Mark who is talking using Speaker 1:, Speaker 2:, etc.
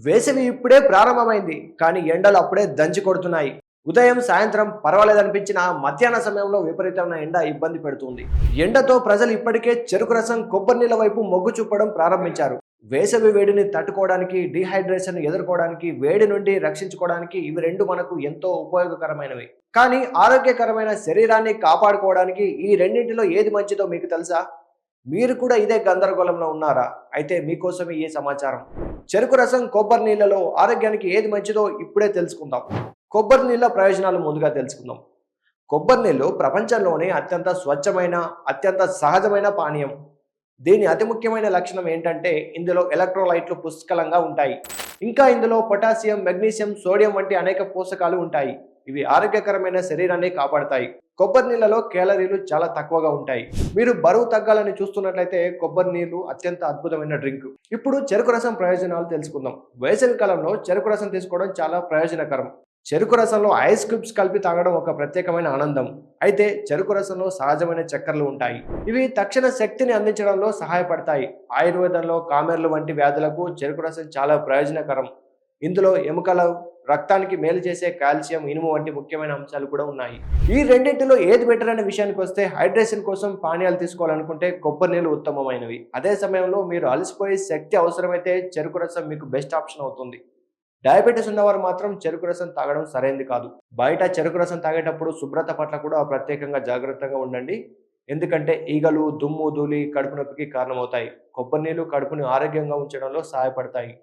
Speaker 1: వేసవి ఇప్పుడే ప్రారంభమైంది కానీ ఎండలు అప్పుడే దంచి కొడుతున్నాయి. ఉదయం సాయంత్రం పర్వాలేదనిపించిన మధ్యాహ్న సమయంలో విపరీతమైన ఎండ ఇబ్బంది పెడుతుంది. ఎండతో ప్రజలు ఇప్పటికే చెరుకు రసం కొబ్బరి నీళ్ళ వైపు మొగ్గు చూపడం ప్రారంభించారు. వేసవి వేడిని తట్టుకోవడానికి, డీహైడ్రేషన్ ఎదుర్కోవడానికి, వేడి నుండి రక్షించుకోవడానికి ఇవి రెండు మనకు ఎంతో ఉపయోగకరమైనవి. కానీ ఆరోగ్యకరమైన శరీరాన్ని కాపాడుకోవడానికి ఈ రెండింటిలో ఏది మంచిదో మీకు తెలుసా? మీరు కూడా ఇదే గందరగోళంలో ఉన్నారా? అయితే మీకోసమే ఈ సమాచారం. చెరుకు రసం కొబ్బరి నీళ్ళలో ఆరోగ్యానికి ఏది మంచిదో ఇప్పుడే తెలుసుకుందాం. కొబ్బరి నీళ్ళ ప్రయోజనాలు ముందుగా తెలుసుకుందాం. కొబ్బరి నీళ్ళు ప్రపంచంలోనే అత్యంత స్వచ్ఛమైన, అత్యంత సహజమైన పానీయం. దీని అతి ముఖ్యమైన లక్షణం ఏంటంటే ఇందులో ఎలక్ట్రోలైట్లు పుష్కలంగా ఉంటాయి. ఇంకా ఇందులో పొటాషియం, మెగ్నీషియం, సోడియం వంటి అనేక పోషకాలు ఉంటాయి. ఇవి ఆరోగ్యకరమైన శరీరాన్ని కాపాడతాయి. కొబ్బరి నీళ్ళలో కేలరీలు చాలా తక్కువగా ఉంటాయి. మీరు బరువు తగ్గాలని చూస్తున్నట్లయితే కొబ్బరి నీళ్లు అత్యంత అద్భుతమైన డ్రింక్. ఇప్పుడు చెరుకు రసం ప్రయోజనాలు తెలుసుకుందాం. వేసవి కాలంలో చెరుకు రసం తీసుకోవడం చాలా ప్రయోజనకరం. చెరుకు రసంలో ఐస్ క్యూబ్స్ కలిపి తాగడం ఒక ప్రత్యేకమైన ఆనందం. అయితే చెరుకు రసంలో సహజమైన చక్కెరలు ఉంటాయి. ఇవి తక్షణ శక్తిని అందించడంలో సహాయపడతాయి. ఆయుర్వేదంలో కామెర్లు వంటి వ్యాధులకు చెరుకు రసం చాలా ప్రయోజనకరం. ఇందులో ఎముకలు, రక్తానికి మేలు చేసే కాల్షియం, ఇనుము వంటి ముఖ్యమైన అంశాలు కూడా ఉన్నాయి. ఈ రెండింటిలో ఏది బెటర్ అనే విషయానికి వస్తే హైడ్రేషన్ కోసం పానీయాలు తీసుకోవాలనుకుంటే కొబ్బరి నీళ్ళు ఉత్తమమైనవి. అదే సమయంలో మీరు అలసిపోయి శక్తి అవసరమైతే చెరుకు రసం మీకు బెస్ట్ ఆప్షన్ అవుతుంది. డయాబెటీస్ ఉన్నవారు మాత్రం చెరుకు రసం తాగడం సరైనది కాదు. బయట చెరుకు రసం తాగేటప్పుడు శుభ్రత పట్ల కూడా ప్రత్యేకంగా జాగ్రత్తగా ఉండండి. ఎందుకంటే ఈగలు, దుమ్ము, ధూళి కడుపు నొప్పికి కారణమవుతాయి. కొబ్బరి నీళ్లు కడుపుని ఆరోగ్యంగా ఉంచడంలో సహాయపడతాయి.